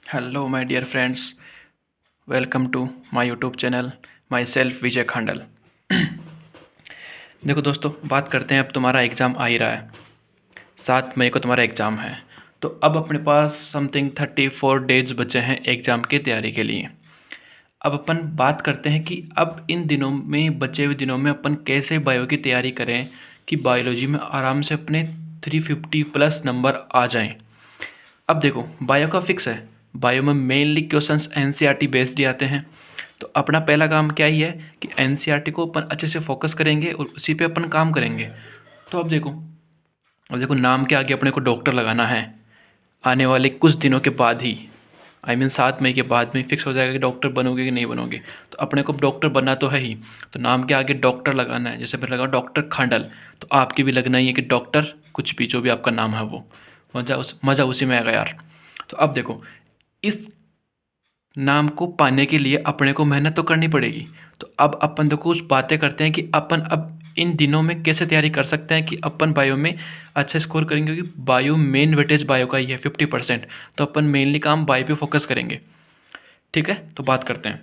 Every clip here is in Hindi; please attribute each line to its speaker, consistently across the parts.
Speaker 1: Hello my dear friends, welcome to my YouTube channel. My self विजय खांडल। देखो दोस्तों, बात करते हैं। अब तुम्हारा एग्ज़ाम आ ही रहा है, 7 मई को तुम्हारा एग्ज़ाम है। तो अब अपने पास समथिंग 34 डेज बचे हैं एग्ज़ाम की तैयारी के लिए। अब अपन बात करते हैं कि अब इन दिनों में, बचे हुए दिनों में, अपन कैसे बायो की तैयारी करें कि बायोलॉजी में आराम से अपने 350 प्लस नंबर आ जाएं। अब देखो, बायो का फिक्स है। बायो में मेनली क्वेश्चंस एनसीईआरटी बेस्ड ही आते हैं। तो अपना पहला काम क्या ही है कि एनसीईआरटी को अपन अच्छे से फोकस करेंगे और उसी पे अपन काम करेंगे। तो अब देखो नाम के आगे अपने को डॉक्टर लगाना है। आने वाले कुछ दिनों के बाद ही, आई मीन 7 मई के बाद में फिक्स हो जाएगा कि डॉक्टर बनोगे कि नहीं बनोगे। तो अपने को डॉक्टर बनना तो है ही, तो नाम के आगे डॉक्टर लगाना है। जैसे मैंने लगा डॉक्टर खांडल, तो आपकी भी लगना ही है कि डॉक्टर कुछ भी, जो भी आपका नाम है वो। मज़ा उसी में आएगा यार। तो अब देखो, इस नाम को पाने के लिए अपने को मेहनत तो करनी पड़ेगी। तो अब अपन देखो कुछ बातें करते हैं कि अपन अब इन दिनों में कैसे तैयारी कर सकते हैं कि अपन बायो में अच्छा स्कोर करेंगे, क्योंकि बायो मेन वेटेज बायो का ही है 50%। तो अपन मेनली काम बायो पे फोकस करेंगे। ठीक है, तो बात करते हैं।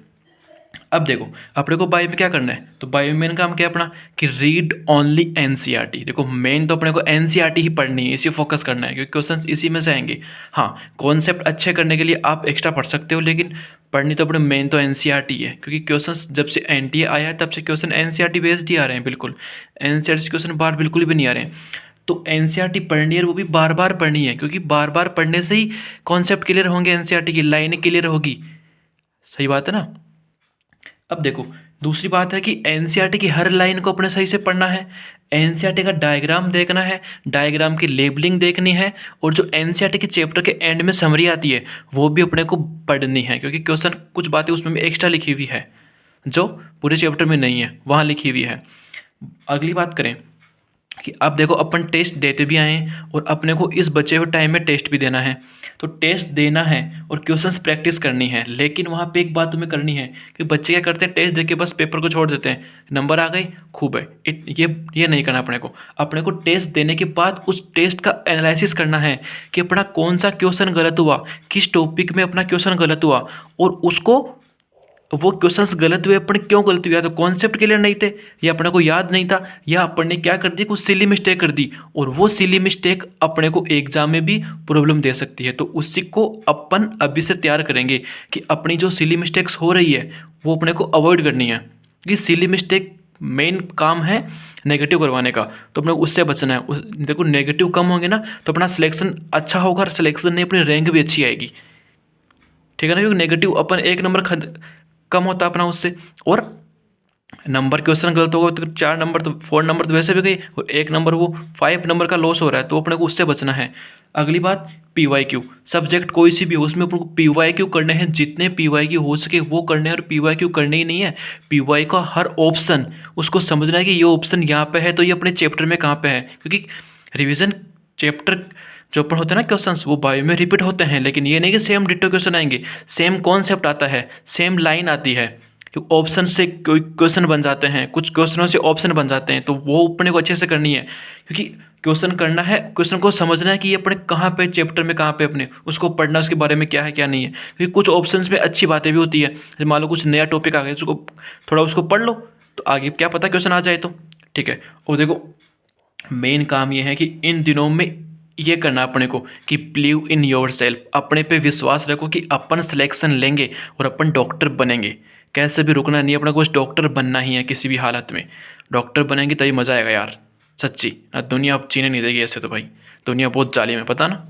Speaker 1: अब देखो, अपने को बायो में क्या करना है, तो बायो में मेन काम क्या है अपना कि रीड ओनली एनसीईआरटी। देखो मेन तो अपने को एनसीईआरटी ही पढ़नी है, इसी फोकस करना है, क्योंकि क्वेश्चंस इसी में से आएंगे। हाँ, कॉन्सेप्ट अच्छे करने के लिए आप एक्स्ट्रा पढ़ सकते हो, लेकिन पढ़नी तो अपने मेन तो एनसीईआरटी है, क्योंकि क्वेश्चंस जब से एनटीए आया है तब से क्वेश्चन एनसीईआरटी बेस्ड ही आ रहे हैं। बिल्कुल एनसीईआरटी से क्वेश्चन बाहर बिल्कुल भी नहीं आ रहे हैं। तो एनसीईआरटी पढ़नी है, वो भी बार बार पढ़नी है, क्योंकि बार बार पढ़ने से ही कॉन्सेप्ट क्लियर होंगे, एनसीईआरटी की लाइनें क्लियर होगी। सही बात है ना। अब देखो, दूसरी बात है कि एनसीईआरटी की हर लाइन को अपने सही से पढ़ना है। एनसीईआरटी का डायग्राम देखना है, डायग्राम की लेबलिंग देखनी है, और जो एनसीईआरटी के चैप्टर के एंड में समरी आती है वो भी अपने को पढ़नी है, क्योंकि क्वेश्चन कुछ बातें उसमें भी एक्स्ट्रा लिखी हुई है जो पूरे चैप्टर में नहीं है, वहाँ लिखी हुई है। अगली बात करें कि अब देखो, अपन टेस्ट देते भी आए हैं और अपने को इस बचे हुए टाइम में टेस्ट भी देना है। तो टेस्ट देना है और क्वेश्चंस प्रैक्टिस करनी है, लेकिन वहाँ पे एक बात तुम्हें करनी है कि बच्चे क्या करते हैं, टेस्ट देके बस पेपर को छोड़ देते हैं, नंबर आ गए खूब है। ये नहीं करना अपने को टेस्ट देने के बाद उस टेस्ट का एनालिसिस करना है कि अपना कौन सा क्वेश्चन गलत हुआ, किस टॉपिक में अपना क्वेश्चन गलत हुआ, और उसको, वो क्वेश्चंस गलत हुए अपन क्यों गलत हुआ, तो कॉन्सेप्ट क्लियर नहीं थे, या अपने को याद नहीं था, या अपन ने क्या कर दी, कुछ सिली मिस्टेक कर दी, और वो सिली मिस्टेक अपने को एग्जाम में भी प्रॉब्लम दे सकती है। तो उसी को अपन अभी से तैयार करेंगे कि अपनी जो सिली मिस्टेक्स हो रही है वो अपने को अवॉइड करनी है, कि सिली मिस्टेक मेन काम है नेगेटिव करवाने का। तो अपने को उससे बचना है। देखो, नेगेटिव कम होंगे ना तो अपना सिलेक्शन अच्छा होगा, और सिलेक्शन नहीं अपनी रैंक भी अच्छी आएगी। ठीक है ना, क्योंकि नेगेटिव अपन 1 नंबर कम होता अपना उससे, और नंबर क्वेश्चन गलत होगा तो 4 नंबर तो 4 नंबर तो वैसे भी गई, और 1 नंबर वो 5 नंबर का लॉस हो रहा है, तो अपने को उससे बचना है। अगली बात, पीवाईक्यू। सब्जेक्ट कोई सी भी हो, उसमें अपन को पीवाईक्यू करने हैं, जितने पीवाईक्यू हो सके वो करने हैं, और पीवाईक्यू करने ही नहीं है, पीवाई का हर ऑप्शन उसको समझना है कि ये ऑप्शन यहाँ पे है तो ये अपने चैप्टर में कहाँ पे है, क्योंकि रिविजन चैप्टर जो अपन होते हैं ना क्वेश्चंस, वो बायो में रिपीट होते हैं, लेकिन ये नहीं कि सेम डिटो क्वेश्चन आएंगे। सेम कॉन्सेप्ट आता है, सेम लाइन आती है, तो ऑप्शन से कोई क्वेश्चन बन जाते हैं, कुछ क्वेश्चनों से ऑप्शन बन जाते हैं, तो वो अपने को अच्छे से करनी है, क्योंकि क्वेश्चन करना है, क्वेश्चन को समझना है कि ये अपने कहाँ पे चैप्टर में कहाँ पे अपने उसको पढ़ना, उसके बारे में क्या है क्या नहीं है, क्योंकि कुछ ऑप्शंस में अच्छी बातें भी होती है। जैसे मान लो कुछ नया टॉपिक आ गया, उसको थोड़ा उसको पढ़ लो, तो आगे क्या पता क्वेश्चन आ जाए। तो ठीक है, और देखो मेन काम ये है कि इन दिनों में ये करना अपने को कि बिलीव इन योर सेल्फ, अपने पे विश्वास रखो कि अपन सिलेक्शन लेंगे और अपन डॉक्टर बनेंगे। कैसे भी रुकना नहीं है, अपना कुछ डॉक्टर बनना ही है, किसी भी हालत में डॉक्टर बनेंगे तभी मज़ा आएगा यार, सच्ची ना। दुनिया अब जीने नहीं देगी ऐसे, तो भाई दुनिया बहुत जालिम है, पता ना।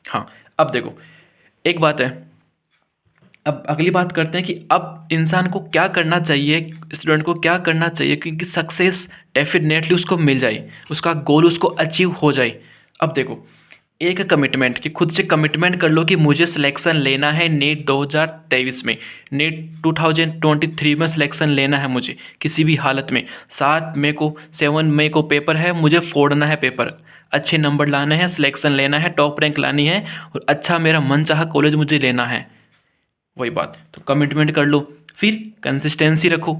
Speaker 1: हाँ, अब देखो एक बात है, अब अगली बात करते हैं कि अब इंसान को क्या करना चाहिए, स्टूडेंट को क्या करना चाहिए क्योंकि सक्सेस डेफिनेटली उसको मिल जाए, उसका गोल उसको अचीव हो जाए। अब देखो, एक कमिटमेंट, कि खुद से कमिटमेंट कर लो कि मुझे सिलेक्शन लेना है नीट 2023 में, नीट 2023 में सिलेक्शन लेना है मुझे किसी भी हालत में। 7 मई को 7 मई को पेपर है, मुझे फोड़ना है पेपर, अच्छे नंबर लाने हैं, सिलेक्शन लेना है, टॉप रैंक लानी है, और अच्छा मेरा मनचाहा कॉलेज मुझे लेना है। वही बात, तो कमिटमेंट कर लो, फिर कंसिस्टेंसी रखो।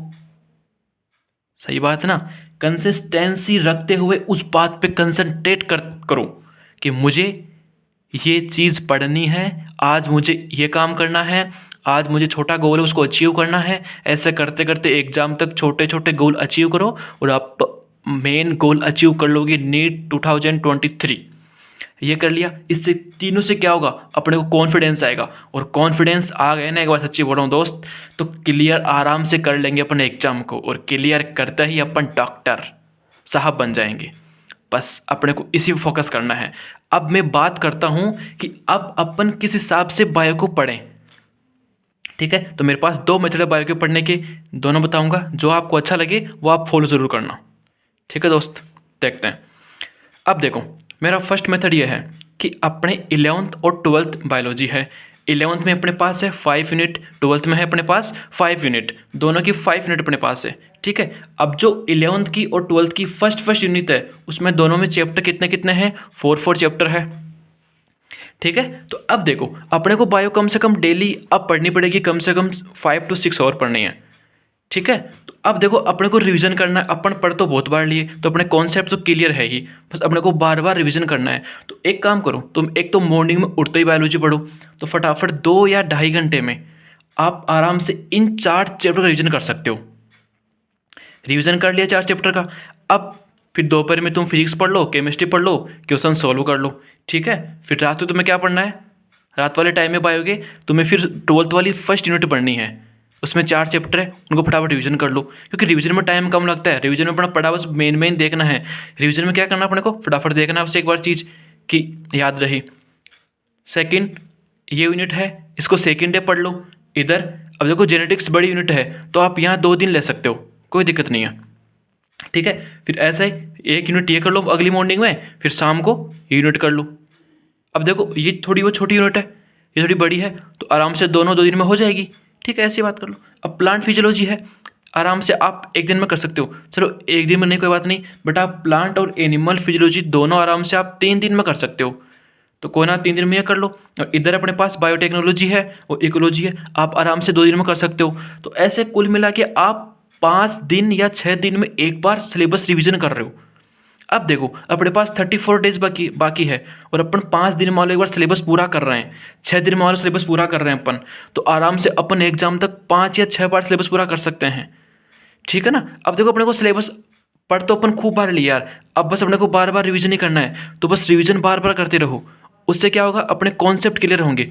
Speaker 1: सही बात है ना, कंसिस्टेंसी रखते हुए उस बात पे कंसंट्रेट करो कि मुझे ये चीज़ पढ़नी है, आज मुझे ये काम करना है, आज मुझे छोटा गोल है उसको अचीव करना है। ऐसे करते करते एग्ज़ाम तक छोटे छोटे गोल अचीव करो और आप मेन गोल अचीव कर लोगे नीट 2023। ये कर लिया। इससे तीनों से क्या होगा, अपने को कॉन्फिडेंस आएगा, और कॉन्फिडेंस आ गए ना, एक बार सच्ची बोल रहा हूँ दोस्त, तो क्लियर आराम से कर लेंगे अपने एग्जाम को, और क्लियर करते ही अपन डॉक्टर साहब बन जाएंगे। बस अपने को इसी पे फोकस करना है। अब मैं बात करता हूँ कि अब अपन किस हिसाब से बायो को पढ़ें। ठीक है, तो मेरे पास 2 मेथड है बायो के पढ़ने के, दोनों बताऊँगा, जो आपको अच्छा लगे वो आप फॉलो ज़रूर करना। ठीक है दोस्त, देखते हैं। अब देखो, मेरा फर्स्ट मेथड ये है कि अपने 11th और 12th बायोलॉजी है। 11th में अपने पास है 5 यूनिट, 12th में है अपने पास 5 यूनिट, दोनों की 5 यूनिट अपने पास है। ठीक है, अब जो 11th की और 12th की फर्स्ट यूनिट है, उसमें दोनों में चैप्टर कितने कितने हैं, 4 चैप्टर है। ठीक है, तो अब देखो, अपने को बायो कम से कम डेली अब पढ़नी पड़ेगी, कम से कम 5 to 6 और पढ़नी है। ठीक है, तो अब देखो, अपने को रिवीजन करना है। अपन पढ़ तो बहुत बार लिए, तो अपने कॉन्सेप्ट तो क्लियर है ही, बस अपने को बार बार रिवीजन करना है। तो एक काम करो, तुम एक तो मॉर्निंग में उठते ही बायोलॉजी पढ़ो, तो फटाफट 2 या 2.5 घंटे में आप आराम से इन 4 चैप्टर का रिवीजन कर सकते हो। रिवीजन कर लिया 4 चैप्टर का, अब फिर दोपहर में तुम फिजिक्स पढ़ लो, केमिस्ट्री पढ़ लो, क्वेश्चन सॉल्व कर लो। ठीक है, फिर रात को तुम्हें क्या पढ़ना है, रात वाले टाइम में बायोगे तुम्हें फिर 12th वाली फर्स्ट यूनिट पढ़नी है, उसमें 4 चैप्टर है, उनको फटाफट रिवीजन कर लो, क्योंकि रिवीजन में टाइम कम लगता है। रिवीजन में अपना पढ़ा बस मेन देखना है। रिवीजन में क्या करना अपने को, फटाफट देखना है बस एक बार चीज़ कि याद रहे। सेकंड ये यूनिट है, इसको सेकंड डे पढ़ लो इधर। अब देखो, जेनेटिक्स बड़ी यूनिट है, तो आप यहाँ 2 दिन ले सकते हो, कोई दिक्कत नहीं है। ठीक है, फिर ऐसा ही 1 यूनिट ये कर लो अगली मॉर्निंग में, फिर शाम को ये यूनिट कर लो। अब देखो, ये थोड़ी वो छोटी यूनिट है, ये थोड़ी बड़ी है, तो आराम से दोनों 2 दिन में हो जाएगी। ठीक है, ऐसी बात कर लो। अब प्लांट फिजियोलॉजी है, आराम से आप 1 दिन में कर सकते हो। चलो 1 दिन में नहीं, कोई बात नहीं, बट आप प्लांट और एनिमल फिजियोलॉजी दोनों आराम से आप 3 दिन में कर सकते हो, तो कोई ना 3 दिन में ये कर लो। और इधर अपने पास बायोटेक्नोलॉजी है और इकोलॉजी है, आप आराम से 2 दिन में कर सकते हो। तो ऐसे कुल मिला के आप 5 दिन या 6 दिन में एक बार सिलेबस रिविजन कर रहे हो। अब देखो, अपने पास 34 डेज बाकी है, और अपन 5 दिन में एक बार सिलेबस पूरा कर रहे हैं, 6 दिन में सिलेबस पूरा कर रहे हैं अपन, तो आराम से अपन एग्जाम तक 5 या 6 बार सिलेबस पूरा कर सकते हैं। ठीक है ना। अब देखो, अपने को सिलेबस पढ़ तो अपन खूब बार लिया यार, अब बस अपने को बार बार रिवीजन ही करना है, तो बस रिवीजन बार बार करते रहो। उससे क्या होगा, अपने कॉन्सेप्ट क्लियर होंगे।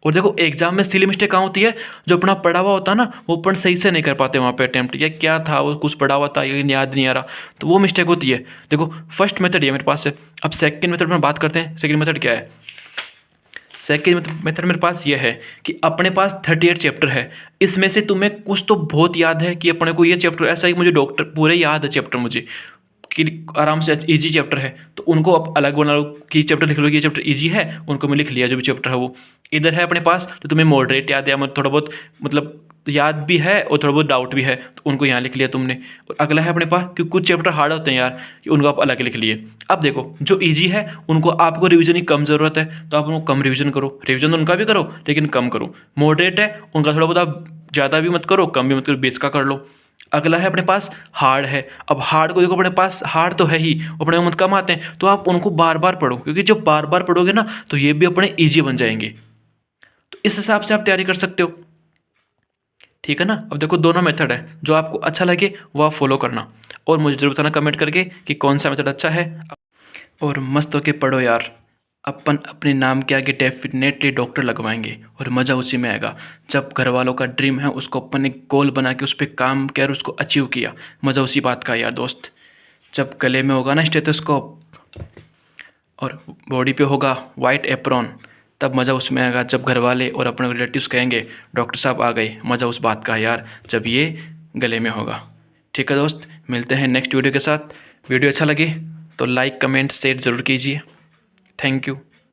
Speaker 1: और देखो, एग्जाम में सिली मिस्टेक कहाँ होती है, जो अपना पढ़ा हुआ होता है ना, वो अपन सही से नहीं कर पाते वहाँ पे अटेम्प्ट, या क्या था वो कुछ पढ़ा हुआ था ये याद नहीं आ रहा, तो वो मिस्टेक होती है। देखो, फर्स्ट मेथड ये मेरे पास है। अब सेकंड मेथड में बात करते हैं। सेकंड मेथड क्या है, सेकंड मेथड मेरे पास ये है कि अपने पास 38 चैप्टर है, इसमें से तुम्हें कुछ तो बहुत याद है कि अपने को ये चैप्टर ऐसा ही, मुझे डॉक्टर पूरे याद है चैप्टर मुझे, कि आराम से इजी चैप्टर है, तो उनको आप अलग बना लो कि चैप्टर लिख लो कि ये चैप्टर इजी है, उनको मैं लिख लिया जो भी चैप्टर है वो। इधर है अपने पास तो तुम्हें मॉडरेट याद है, मतलब थोड़ा बहुत मतलब याद भी है और थोड़ा बहुत डाउट भी है, तो उनको यहाँ लिख लिया तुमने। और अगला है अपने पास कि कुछ चैप्टर हार्ड होते हैं यार, कि उनको आप अलग लिख लिए। अब देखो, जो ईजी है उनको आपको रिवीजन की कम ज़रूरत है, तो आप उनको कम रिवीजन करो, रिवीजन उनका भी करो लेकिन कम करो। मॉडरेट है उनका थोड़ा बहुत आप ज़्यादा भी मत करो, कम भी मत करो, 20 का कर लो। अगला है अपने पास हार्ड है। अब हार्ड को देखो, अपने पास हार्ड तो है ही, अपने मत कम आते हैं, तो आप उनको बार बार पढ़ो, क्योंकि जब बार बार पढ़ोगे ना तो ये भी अपने ईजी बन जाएंगे। तो इस हिसाब से आप तैयारी कर सकते हो। ठीक है ना। अब देखो, दोनों मेथड है, जो आपको अच्छा लगे वो आप फॉलो करना, और मुझे जरूर बताना कमेंट करके कि कौन सा मेथड अच्छा है। और मस्त होके पढ़ो यार, अपन अपने नाम के आगे डेफिनेटली डॉक्टर लगवाएंगे, और मज़ा उसी में आएगा। जब घर वालों का ड्रीम है उसको अपन ने गोल बना के उस पर काम किया और उसको अचीव किया, मज़ा उसी बात का यार दोस्त। जब गले में होगा ना स्टेथोस्कोप और बॉडी पे होगा वाइट एप्रॉन, तब मज़ा उसमें आएगा। जब घर वाले और अपने रिलेटिव्स कहेंगे डॉक्टर साहब आ गए, मज़ा उस बात का यार, जब ये गले में होगा। ठीक है दोस्त, मिलते हैं नेक्स्ट वीडियो के साथ। वीडियो अच्छा लगे तो लाइक कमेंट शेयर ज़रूर कीजिए। Thank you.